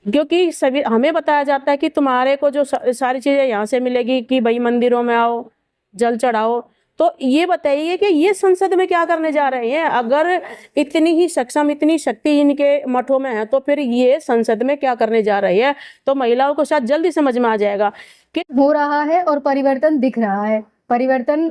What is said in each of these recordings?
क्योंकि सभी हमें बताया जाता है कि तुम्हारे को जो सारी चीज़ें यहाँ से मिलेगी कि भाई मंदिरों में आओ, जल चढ़ाओ। तो ये बताइए कि ये संसद में क्या करने जा रहे हैं? अगर इतनी ही सक्षम, इतनी शक्ति इनके मठों में है, तो फिर ये संसद में क्या करने जा रहे हैं? तो महिलाओं को शायद जल्दी समझ में आ जाएगा कि हो रहा है और परिवर्तन दिख रहा है। परिवर्तन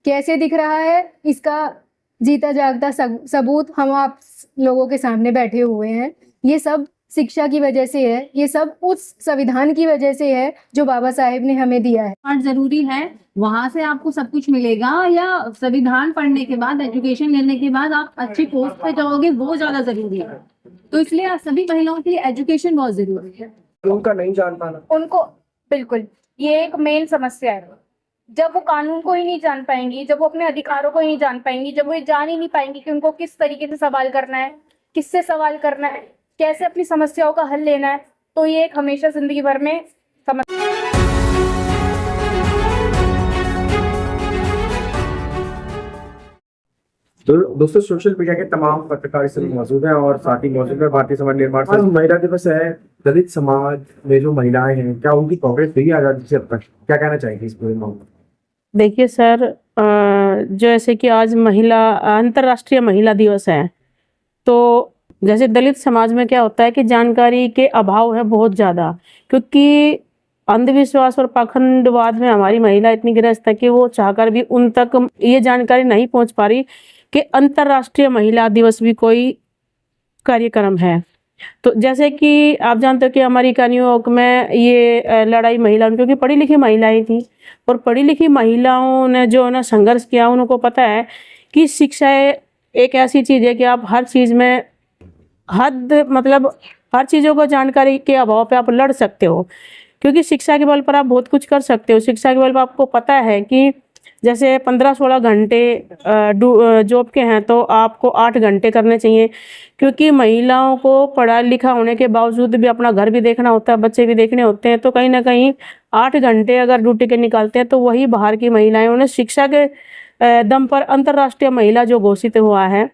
कैसे दिख रहा है, इसका जीता जागता सबूत हम आप लोगों के सामने बैठे हुए हैं। ये सब शिक्षा की वजह से है, ये सब उस संविधान की वजह से है जो बाबा साहेब ने हमें दिया है। और जरूरी है वहां से आपको सब कुछ मिलेगा, या संविधान पढ़ने के बाद, एजुकेशन लेने के बाद आप अच्छी पोस्ट पे जाओगे, वो ज्यादा जरूरी है। तो इसलिए सभी महिलाओं के लिए एजुकेशन बहुत जरूरी है। उनका नहीं जान पाना, उनको बिल्कुल ये एक मेन समस्या है। जब वो कानून को ही नहीं जान पाएंगी, जब वो अपने अधिकारों को ही नहीं जान पाएंगी, जब वो ये जान ही नहीं पाएंगी कि उनको किस तरीके से सवाल करना है, किससे सवाल करना है, कैसे अपनी समस्याओं का हल लेना है, तो ये एक हमेशा जिंदगी भर में समस्या। तो दोस्तों सोशल मीडिया के तमाम पत्रकार इस समय मौजूद हैं और साथ ही मौजूद है भारतीय समाज निर्माण आज महिला दिवस है। दलित समाज में जो महिलाएं हैं, क्या उनकी प्रोग्रेस हुई है आजादी से अब तक? क्या कहना चाहेंगे इस पूरे मामले में? देखिए सर, जैसे कि आज अंतर्राष्ट्रीय महिला दिवस है, तो जैसे दलित समाज में क्या होता है कि जानकारी के अभाव है बहुत ज़्यादा, क्योंकि अंधविश्वास और पाखंडवाद में हमारी महिला इतनी ग्रस्त है कि वो चाहकर भी उन तक ये जानकारी नहीं पहुंच पा रही कि अंतर्राष्ट्रीय महिला दिवस भी कोई कार्यक्रम है। तो जैसे कि आप जानते हो कि अमेरिका न्यूयॉर्क में ये लड़ाई महिलाओं, क्योंकि पढ़ी लिखी महिलाएं थी, और पढ़ी लिखी महिलाओं ने जो ना संघर्ष किया, उनको पता है कि शिक्षा एक ऐसी चीज़ है कि आप हर चीज़ में हर चीज़ों को जानकारी के अभाव पे आप लड़ सकते हो, क्योंकि शिक्षा के बल पर आप बहुत कुछ कर सकते हो। शिक्षा के बल पर आपको पता है कि जैसे 15-16 घंटे जॉब के हैं तो आपको 8 घंटे करने चाहिए, क्योंकि महिलाओं को पढ़ा लिखा होने के बावजूद भी अपना घर भी देखना होता है, बच्चे भी देखने होते हैं। तो कहीं ना कहीं 8 घंटे अगर ड्यूटी के निकालते हैं, तो वही बाहर की महिलाएं, उन्हें शिक्षा के दम पर अंतर्राष्ट्रीय महिला जो घोषित हुआ है,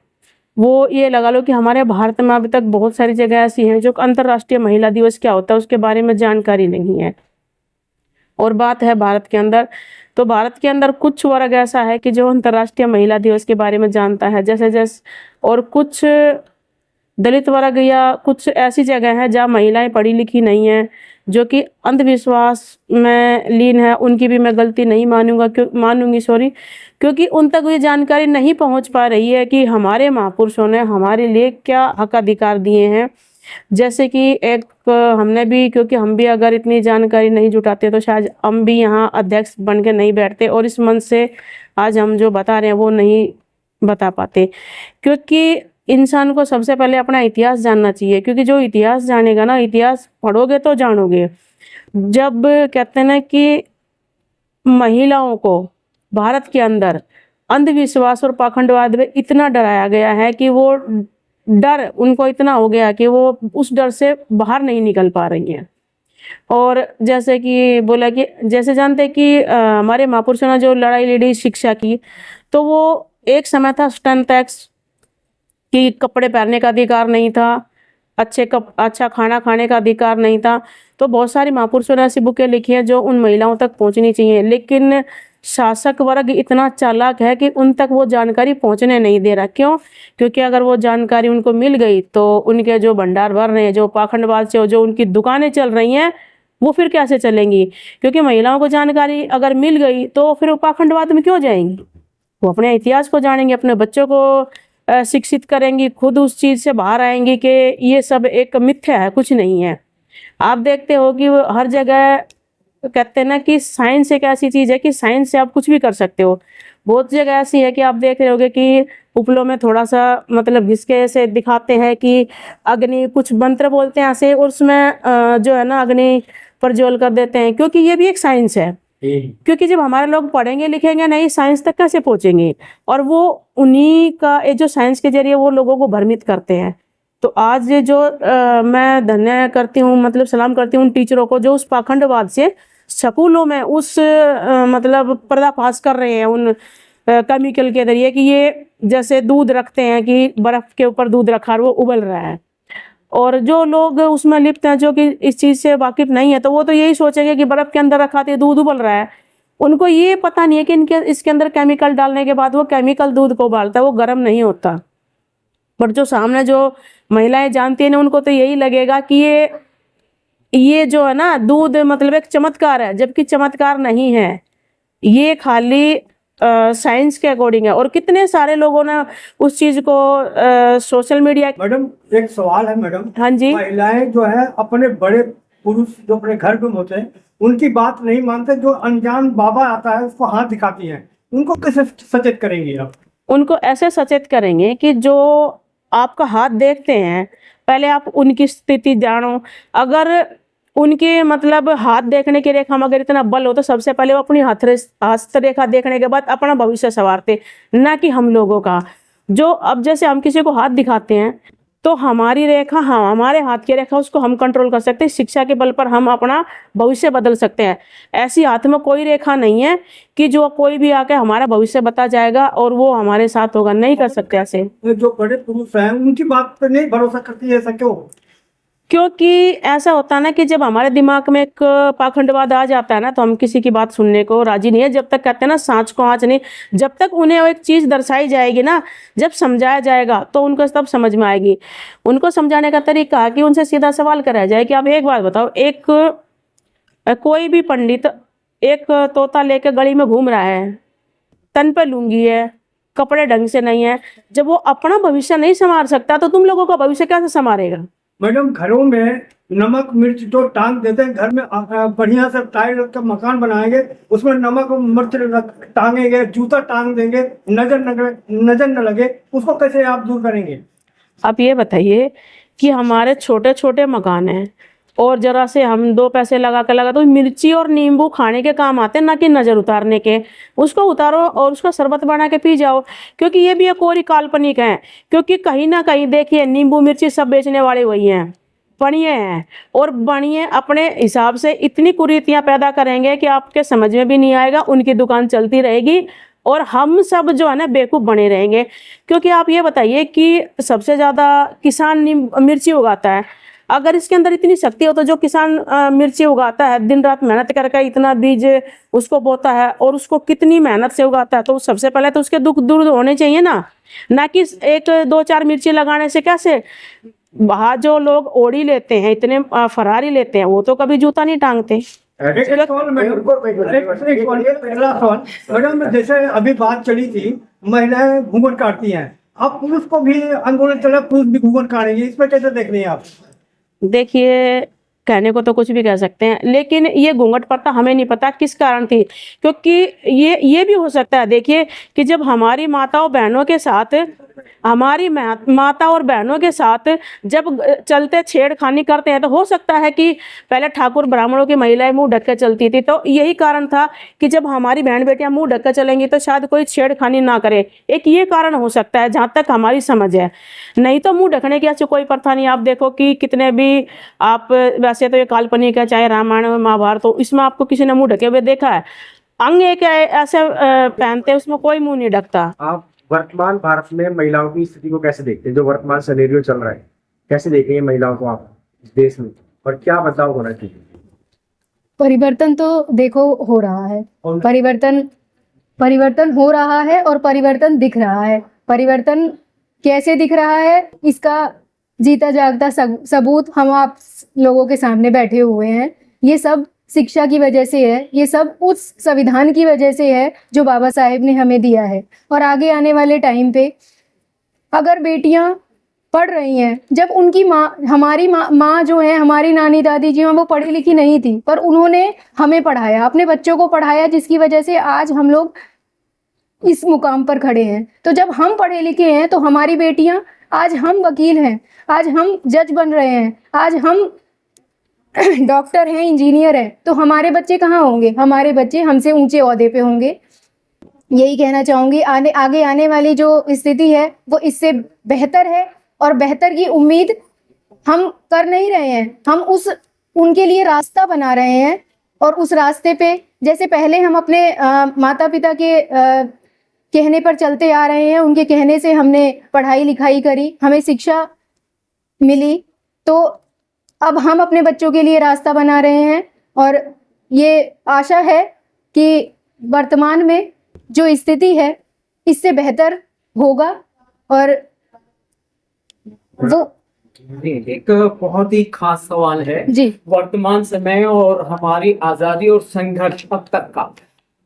वो ये लगा लो कि हमारे भारत में अभी तक बहुत सारी जगह ऐसी हैं जो अंतर्राष्ट्रीय महिला दिवस क्या होता है उसके बारे में जानकारी नहीं है। और बात है भारत के अंदर, तो भारत के अंदर कुछ वर्ग ऐसा है कि जो अंतर्राष्ट्रीय महिला दिवस के बारे में जानता है, जैसे और कुछ दलित वर्ग या कुछ ऐसी जगह है जहाँ महिलाएं पढ़ी लिखी नहीं हैं, जो कि अंधविश्वास में लीन है। उनकी भी मैं गलती नहीं मानूंगी क्योंकि उन तक ये जानकारी नहीं पहुंच पा रही है कि हमारे महापुरुषों ने हमारे लिए क्या हक अधिकार दिए हैं। जैसे कि एक हमने भी, क्योंकि हम भी अगर इतनी जानकारी नहीं जुटाते तो शायद हम भी यहाँ अध्यक्ष बन के नहीं बैठते, और इस मंच से आज हम जो बता रहे हैं वो नहीं बता पाते। क्योंकि इंसान को सबसे पहले अपना इतिहास जानना चाहिए, क्योंकि जो इतिहास जानेगा ना, इतिहास पढ़ोगे तो जानोगे। जब कहते हैं ना कि महिलाओं को भारत के अंदर अंधविश्वास और पाखंडवाद में इतना डराया गया है कि वो डर उनको इतना हो गया कि वो उस डर से बाहर नहीं निकल पा रही हैं। और जैसे कि बोला कि जैसे जानते हैं कि हमारे महापुरुषों ने जो लड़ाई लड़ी शिक्षा की, तो वो एक समय था स्टैंड एक्ट कि कपड़े पहनने का अधिकार नहीं था, अच्छा खाना खाने का अधिकार नहीं था। तो बहुत सारी महापुरुषों ने ऐसी बुकें लिखी हैं जो उन महिलाओं तक पहुंचनी चाहिए, लेकिन शासक वर्ग इतना चालाक है कि उन तक वो जानकारी पहुंचने नहीं दे रहा। क्यों? क्योंकि अगर वो जानकारी उनको मिल गई तो उनके जो भंडार भर रहे हैं, जो पाखंडवाद से जो उनकी दुकानें चल रही हैं, वो फिर कैसे चलेंगी? क्योंकि महिलाओं को जानकारी अगर मिल गई तो फिर वो पाखंडवाद में क्यों जाएंगी? वो अपने इतिहास को जानेंगे, अपने बच्चों को शिक्षित करेंगी, खुद उस चीज़ से बाहर आएंगी कि ये सब एक मिथ्या है, कुछ नहीं है। आप देखते हो कि हर जगह कहते हैं ना कि साइंस एक ऐसी चीज़ है कि साइंस से आप कुछ भी कर सकते हो। बहुत जगह ऐसी है कि आप देख रहे होगे कि उपलों में थोड़ा सा घिसके से दिखाते हैं कि अग्नि, कुछ मंत्र बोलते हैं ऐसे, और उसमें जो है ना अग्नि प्रज्वल कर देते हैं, क्योंकि ये भी एक साइंस है। क्योंकि जब हमारे लोग पढ़ेंगे लिखेंगे नहीं, साइंस तक कैसे पहुंचेंगे? और वो उन्हीं का जो साइंस के जरिए वो लोगों को भ्रमित करते हैं। तो आज जो मैं धन्य करती हूँ, सलाम करती हूँ उन टीचरों को जो उस पाखंडवाद से स्कूलों में उस पर्दाफाश कर रहे हैं उन केमिकल के जरिए, कि ये जैसे दूध रखते हैं कि बर्फ के ऊपर दूध रखा और वो उबल रहा है, और जो लोग उसमें लिप्त हैं, जो कि इस चीज़ से वाकिफ नहीं है, तो वो तो यही सोचेंगे कि बर्फ़ के अंदर रखा तो दूध उबल रहा है। उनको ये पता नहीं है कि इनके इसके अंदर केमिकल डालने के बाद वो केमिकल दूध को उबालता है, वो गर्म नहीं होता। पर जो सामने जो महिलाएं जानती हैं ना, उनको तो यही लगेगा कि ये जो है ना दूध मतलब एक चमत्कार है, जबकि चमत्कार नहीं है, ये खाली साइंस के अकॉर्डिंग है। और कितने सारे लोगों ने उस चीज़ को सोशल मीडिया। मैडम एक सवाल है मैडम। हाँ जी। महिलाएं जो है अपने बड़े पुरुष जो अपने घर में होते हैं उनकी बात नहीं मानते, जो अनजान बाबा आता है उसको हाथ दिखाती हैं, उनको कैसे सचेत करेंगी आप? उनको ऐसे सचेत करेंगे कि जो आपका हाथ देखते हैं, पहले आप उनकी स्थिति जानो। अगर उनके मतलब हाथ देखने की रेखा में अगर इतना बल हो, तो सबसे पहले वो अपनी हस्तरेखा देखने के बाद अपना भविष्य संवारते, ना कि हम लोगों का। जो अब जैसे हम किसी को हाथ दिखाते हैं, तो हमारी रेखा, हाँ हमारे हाथ की रेखा, उसको हम कंट्रोल कर सकते हैं। शिक्षा के बल पर हम अपना भविष्य बदल सकते हैं। ऐसी हाथ में कोई रेखा नहीं है कि जो कोई भी आके हमारा भविष्य बता जाएगा और वो हमारे साथ होगा, नहीं कर सकते ऐसे। जो बड़े पुरुष हैं उनकी बात पर नहीं भरोसा करती है, ऐसा क्यों? क्योंकि ऐसा होता है ना कि जब हमारे दिमाग में एक पाखंडवाद आ जाता है ना, तो हम किसी की बात सुनने को राजी नहीं है। जब तक कहते हैं ना सांच को आँच नहीं, जब तक उन्हें वो एक चीज़ दर्शाई जाएगी ना, जब समझाया जाएगा तो उनको तब समझ में आएगी। उनको समझाने का तरीका कि उनसे सीधा सवाल कराया जाए कि आप एक बात बताओ, कोई भी पंडित एक तोता लेकर गली में घूम रहा है, तन पे लुंगी है, कपड़े ढंग से नहीं है, जब वो अपना भविष्य नहीं संवार सकता तो तुम लोगों का भविष्य कैसे संवारेगा? मैडम घरों में नमक मिर्च जो टांग देते हैं, घर में बढ़िया से टाइल का मकान बनाएंगे, उसमें नमक और मिर्च टांगेंगे, जूता टांग देंगे, नजर न लगे, उसको कैसे आप दूर करेंगे? आप ये बताइए कि हमारे छोटे छोटे मकान हैं और जरा से हम 2 पैसे लगा तो मिर्ची और नींबू खाने के काम आते हैं, ना कि नज़र उतारने के। उसको उतारो और उसका शरबत बना के पी जाओ, क्योंकि ये भी एक और काल्पनिक है। क्योंकि कहीं ना कहीं देखिए, नींबू मिर्ची सब बेचने वाले वही हैं, बनिए हैं, और बनिए अपने हिसाब से इतनी कुरीतियाँ पैदा करेंगे कि आपके समझ में भी नहीं आएगा। उनकी दुकान चलती रहेगी और हम सब जो है ना बेवकूफ़ बने रहेंगे। क्योंकि आप ये बताइए कि सबसे ज़्यादा किसान मिर्ची उगाता है। अगर इसके अंदर इतनी शक्ति हो, तो जो किसान मिर्ची उगाता है, दिन रात मेहनत करके इतना बीज उसको बोता है और उसको कितनी मेहनत से उगाता है, तो सबसे पहले तो उसके दुख दूर होने चाहिए ना कि 1-2-4 मिर्ची लगाने से कैसे। वहाँ जो लोग ओढ़ी लेते हैं, इतने फरारी लेते हैं, वो तो कभी जूता नहीं टांगते। मैडम जैसे अभी बात चली थी, महिलाएं घूंघट काटती हैं, अब पुरुष को भी आंदोलन चला, पुरुष भी घूंघट काटेंगे, इसमें कैसे देख रही हैं आप? देखिए, कहने को तो कुछ भी कह सकते हैं, लेकिन ये घूंघट प्रथा हमें नहीं पता किस कारण थी। क्योंकि ये भी हो सकता है, देखिए, कि जब हमारी माता और बहनों के साथ जब चलते छेड़खानी करते हैं, तो हो सकता है कि पहले ठाकुर ब्राह्मणों की महिलाएं मुंह ढक कर चलती थी, तो यही कारण था कि जब हमारी बहन बेटियां मुंह ढक कर चलेंगी तो शायद कोई छेड़खानी ना करे। एक ये कारण हो सकता है, जहाँ तक हमारी समझ है। नहीं तो मुंह ढकने की ऐसी कोई प्रथा नहीं। आप देखो कि कितने भी आप, वैसे तो ये काल्पनिक है, चाहे रामायण महाभारत, तो इसमें आपको किसी ने मुंह ढके हुए देखा है? अंग एक ऐसे पहनते हैं, उसमें कोई मुंह नहीं ढकता। आप वर्तमान भारत में महिलाओं की स्थिति को कैसे देखते हैं? जो वर्तमान सिनेरियो चल रहा है, कैसे देख रही हैं महिलाओं को आप इस देश में, और क्या बदलाव होना चाहिए? परिवर्तन तो देखो हो रहा है, परिवर्तन हो रहा है और परिवर्तन दिख रहा है। परिवर्तन कैसे दिख रहा है, इसका जीता जागता सबूत हम आप लोगों के सामने बैठे हुए हैं। ये सब शिक्षा की वजह से है, ये सब उस संविधान की वजह से है जो बाबा साहेब ने हमें दिया है। और आगे आने वाले टाइम पे अगर बेटियां पढ़ रही हैं, जब उनकी माँ, हमारी माँ जो है, हमारी नानी दादी जी, वो पढ़ी लिखी नहीं थी, पर उन्होंने हमें पढ़ाया, अपने बच्चों को पढ़ाया, जिसकी वजह से आज हम लोग इस मुकाम पर खड़े हैं। तो जब हम पढ़े लिखे हैं, तो हमारी बेटियां, आज हम वकील हैं, आज हम जज बन रहे हैं, आज हम डॉक्टर हैं, इंजीनियर हैं, तो हमारे बच्चे कहाँ होंगे? हमारे बच्चे हमसे ऊंचे ओहदे पे होंगे। यही कहना चाहूँगी, आगे आने वाली जो स्थिति है वो इससे बेहतर है, और बेहतर की उम्मीद हम कर नहीं रहे हैं, हम उनके लिए रास्ता बना रहे हैं। और उस रास्ते पे, जैसे पहले हम अपने माता पिता के कहने पर चलते आ रहे हैं, उनके कहने से हमने पढ़ाई लिखाई करी, हमें शिक्षा मिली, तो अब हम अपने बच्चों के लिए रास्ता बना रहे हैं और ये आशा है कि वर्तमान में जो स्थिति है इससे बेहतर होगा और वो जी, एक बहुत ही खास सवाल है जी वर्तमान समय और हमारी आजादी और संघर्ष अब तक का,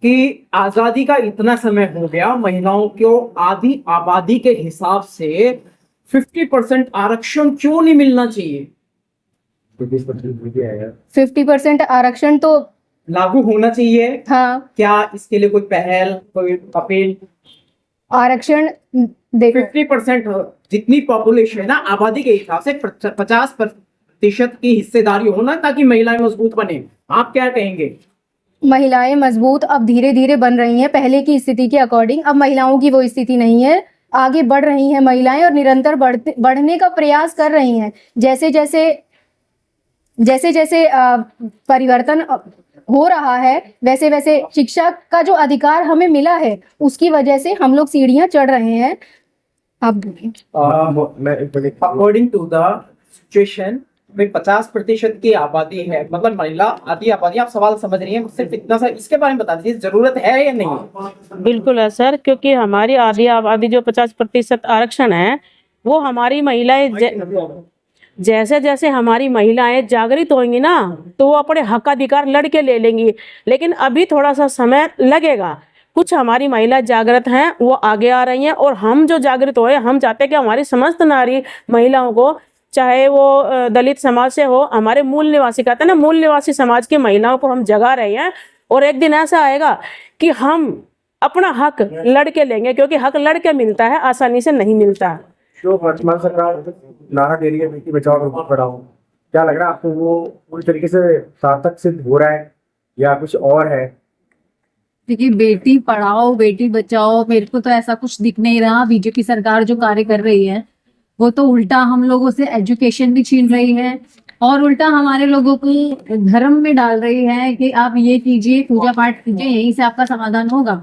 कि आजादी का इतना समय हो गया, महिलाओं को आधी आबादी के हिसाब से 50% आरक्षण क्यों नहीं मिलना चाहिए? 50% आरक्षण तो लागू होना चाहिए। हाँ, क्या इसके लिए कोई पहल, कोई अपील? आरक्षण देखो 50% जितनी पॉपुलेशन है ना, आबादी के हिसाब से 50% की हिस्सेदारी होना, ताकि महिलाएं मजबूत बने। आप क्या कहेंगे? महिलाएं मजबूत अब धीरे धीरे बन रही हैं पहले की स्थिति के अकॉर्डिंग। अब महिलाओं की वो स्थिति नहीं है, आगे बढ़ रही हैं महिलाएं और निरंतर बढ़ने का प्रयास कर रही हैं। जैसे जैसे परिवर्तन हो रहा है वैसे वैसे शिक्षा का जो अधिकार हमें मिला है उसकी वजह से हम लोग सीढ़ियां चढ़ रहे हैं। आप बोलिए। अकॉर्डिंग टू द सिचुएशन में 50% की आबादी है, मतलब महिला आधी आबादी। आप सवाल समझ रही हैं, सिर्फ इतना सा इसके बारे में बता दीजिए, जरूरत है या नहीं? बिल्कुल है सर, क्योंकि हमारी आधी आबादी जो 50% आरक्षण है वो हमारी महिलाएं जैसे जैसे हमारी महिलाएं जागृत होंगी ना तो वो अपने हक अधिकार लड़के ले लेंगी। लेकिन अभी थोड़ा सा समय लगेगा। कुछ हमारी महिलाएं जागृत हैं, वो आगे आ रही हैं, और हम जो जागृत हो रहे हैं, हम चाहते हैं कि हमारी समस्त नारी महिलाओं को, चाहे वो दलित समाज से हो, हमारे मूल निवासी, कहते हैं ना, मूल निवासी समाज की महिलाओं को हम जगा रहे हैं। और एक दिन ऐसा आएगा कि हम अपना हक लड़के लेंगे, क्योंकि हक लड़के मिलता है, आसानी से नहीं मिलता। जो वर्तमान सरकार नारा दे रही है बेटी बचाओ बेटी पढ़ाओ, क्या लग रहा है आपको वो पूरी तरीके से सार्थक सिद्ध हो रहा है या कुछ और है? देखिए, बेटी पढ़ाओ बेटी बचाओ, मेरे को तो ऐसा कुछ दिख नहीं रहा। बीजेपी सरकार जो कार्य कर रही है वो तो उल्टा हम लोगों से एजुकेशन भी छीन रही है और उल्टा हमारे लोगों को धर्म में डाल रही है कि आप ये कीजिए, पूजा पाठ कीजिए, यहीं से आपका समाधान होगा।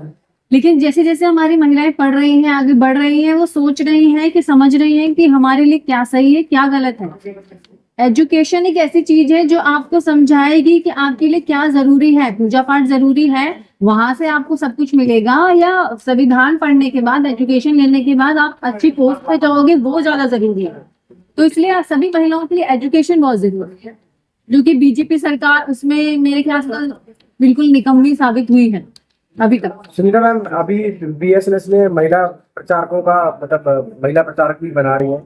लेकिन जैसे जैसे हमारी महिलाएं पढ़ रही हैं, आगे बढ़ रही हैं, वो सोच रही हैं कि समझ रही हैं कि हमारे लिए क्या सही है क्या गलत है। एजुकेशन एक ऐसी चीज है जो आपको समझाएगी कि आपके लिए क्या जरूरी है। पूजा पाठ जरूरी है, वहां से आपको सब कुछ मिलेगा, या संविधान पढ़ने के बाद, एजुकेशन लेने के बाद आप अच्छी पोस्ट पे जाओगे, वो ज्यादा जरूरी है। तो इसलिए सभी महिलाओं के लिए एजुकेशन बहुत जरूरी है, जो कि बीजेपी सरकार उसमें मेरे ख्याल से बिल्कुल निकम्मी साबित हुई है अभी तक। सुनीता मैम, अभी BSNL ने महिला प्रचारकों का, मतलब महिला प्रचारक भी बना रही है,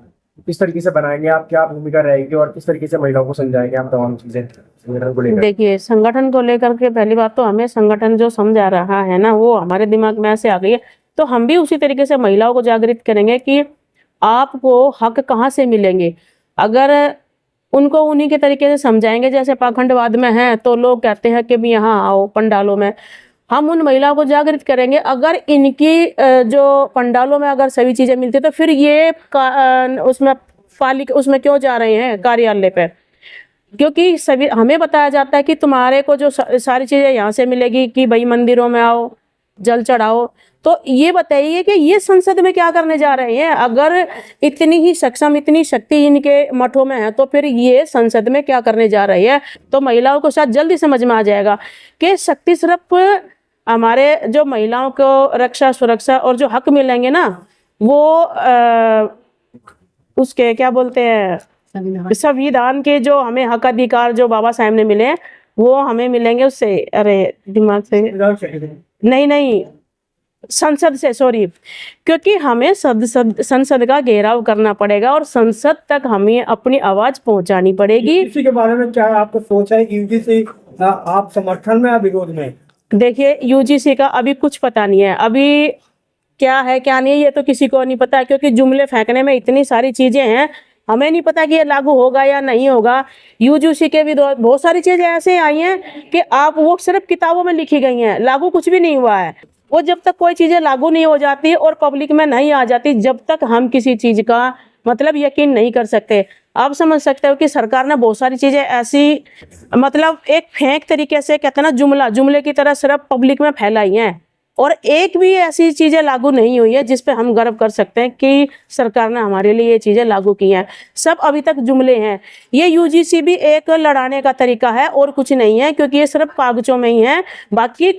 किस तरीके से बनाएंगे आप? क्या भूमिका रहेगी और किस तरीके से महिलाओं को समझाएंगे आप तमाम चीजें संगठन को लेकर? देखिए, संगठन को लेकर के पहली बात तो हमें संगठन जो समझा रहा है ना, वो हमारे दिमाग में ऐसे आ गई है, तो हम भी उसी तरीके से महिलाओं को जागृत करेंगे कि आपको हक कहाँ से मिलेंगे। अगर उनको उन्हीं के तरीके से समझाएंगे, जैसे पाखंडवाद में है तो लोग कहते हैं कि भी यहाँ आओ पंडालों में, हम उन महिलाओं को जागृत करेंगे। अगर इनकी जो पंडालों में अगर सभी चीज़ें मिलती तो फिर ये उसमें क्यों जा रहे हैं कार्यालय पे? क्योंकि सभी हमें बताया जाता है कि तुम्हारे को जो सारी चीज़ें यहाँ से मिलेगी, कि भाई मंदिरों में आओ, जल चढ़ाओ। तो ये बताइए कि ये संसद में क्या करने जा रहे हैं? अगर इतनी ही सक्षम, इतनी शक्ति इनके मठों में है, तो फिर ये संसद में क्या करने जा रही है? तो महिलाओं को शायद जल्दी समझ में आ जाएगा कि शक्ति सिर्फ हमारे जो महिलाओं को रक्षा, सुरक्षा और जो हक मिलेंगे ना, वो उसके क्या बोलते हैं, संविधान के जो हमें हक अधिकार जो बाबा साहब ने मिले हैं, वो हमें मिलेंगे उससे। अरे दिमाग से नहीं, संसद से, सॉरी। क्योंकि हमें संसद का घेराव करना पड़ेगा और संसद तक हमें अपनी आवाज पहुंचानी पड़ेगी। इसी के बारे में क्या आपको सोच है? UGC आप समर्थन में या विरोध में? देखिए, UGC का अभी कुछ पता नहीं है, अभी क्या है क्या नहीं है ये तो किसी को नहीं पता, क्योंकि जुमले फेंकने में इतनी सारी चीजें हैं, हमें नहीं पता कि ये लागू होगा या नहीं होगा। UGC के भी बहुत सारी चीजें ऐसे आई हैं कि आप वो सिर्फ किताबों में लिखी गई हैं, लागू कुछ भी नहीं हुआ है। वो जब तक कोई चीजें लागू नहीं हो जाती और पब्लिक में नहीं आ जाती, जब तक हम किसी चीज का मतलब यकीन नहीं कर सकते। आप समझ सकते हो कि सरकार ने बहुत सारी चीजें ऐसी, मतलब एक फेंक तरीके से, कहते हैं ना, जुमले की तरह सिर्फ पब्लिक में फैलाई हैं, और एक भी ऐसी चीजें लागू नहीं हुई है जिस पे हम गर्व कर सकते हैं कि सरकार ने हमारे लिए ये चीजें लागू की हैं। सब अभी तक जुमले हैं। ये यूजीसी भी एक लड़ाने का तरीका है और कुछ नहीं है, क्योंकि ये सिर्फ कागजों में ही है। बाकी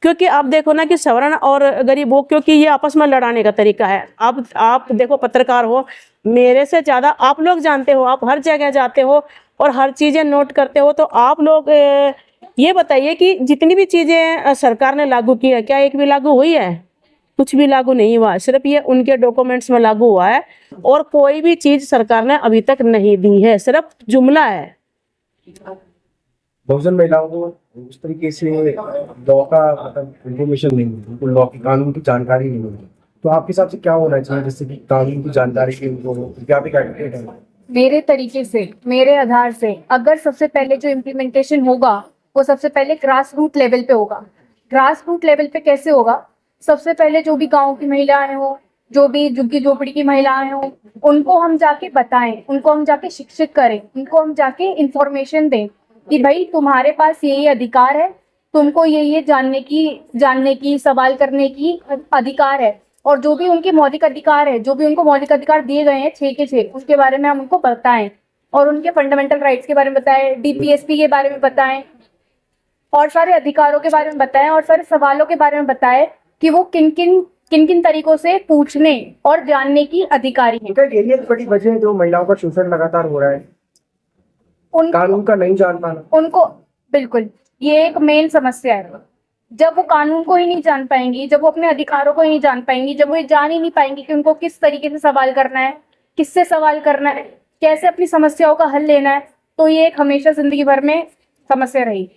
क्योंकि आप देखो ना कि सवर्ण और गरीब हो, क्योंकि ये आपस में लड़ाने का तरीका है। अब आप देखो, पत्रकार हो, मेरे से ज्यादा आप लोग जानते हो, आप हर जगह जाते हो और हर चीजें नोट करते हो, तो आप लोग ये बताइए कि जितनी भी चीजें सरकार ने लागू की है, क्या एक भी लागू हुई है? कुछ भी लागू नहीं हुआ है। सिर्फ ये उनके डॉक्यूमेंट्स में लागू हुआ है और कोई भी चीज सरकार ने अभी तक नहीं दी है, सिर्फ जुमला है। बहुजन महिलाओं को उस तरीके से लॉ का मतलब इन्फॉर्मेशन नहीं मिलती, उनको लॉ की कानून की जानकारी नहीं मिलती, तो आपके हिसाब से क्या होना चाहिए जिससे कि कानून की जानकारी की उनको क्या भी एडवोकेट है? मेरे तरीके से, मेरे आधार से, अगर सबसे पहले जो इम्प्लीमेंटेशन होगा वो सबसे पहले ग्रास रूट लेवल पे होगा। ग्रास रूट लेवल पे कैसे होगा? सबसे पहले जो भी गांव की महिलाएं हो, जो भी झुग्गी झोपड़ी की महिलाएं हो, उनको हम जाके बताएं, उनको हम जाके शिक्षित करें, उनको हम जाके इंफॉर्मेशन दें कि भाई तुम्हारे पास ये अधिकार है, तुमको ये जानने की सवाल करने की अधिकार है। और जो भी उनके मौलिक अधिकार है, जो भी उनको मौलिक अधिकार दिए गए हैं 6 के 6, उसके बारे में हम उनको बताएं और उनके फंडामेंटल राइट्स के बारे में बताएं, डीपीएसपी के बारे में बताएं और सारे अधिकारों के बारे में बताएं और सारे सवालों के बारे में बताएं कि वो किन किन तरीकों से पूछने और जानने की अधिकारी हैं। ये बड़ी वजह है जो महिलाओं का शोषण लगातार हो रहा है, कानून का नहीं जान पाना। उनको बिल्कुल, ये एक मेन समस्या है। जब वो कानून को ही नहीं जान पाएंगी, जब वो अपने अधिकारों को ही नहीं जान पाएंगी, जब वो ये जान ही नहीं पाएंगी कि उनको किस तरीके से सवाल करना है, किससे सवाल करना है, कैसे अपनी समस्याओं का हल लेना है, तो ये एक हमेशा जिंदगी भर में समस्या रहेगी।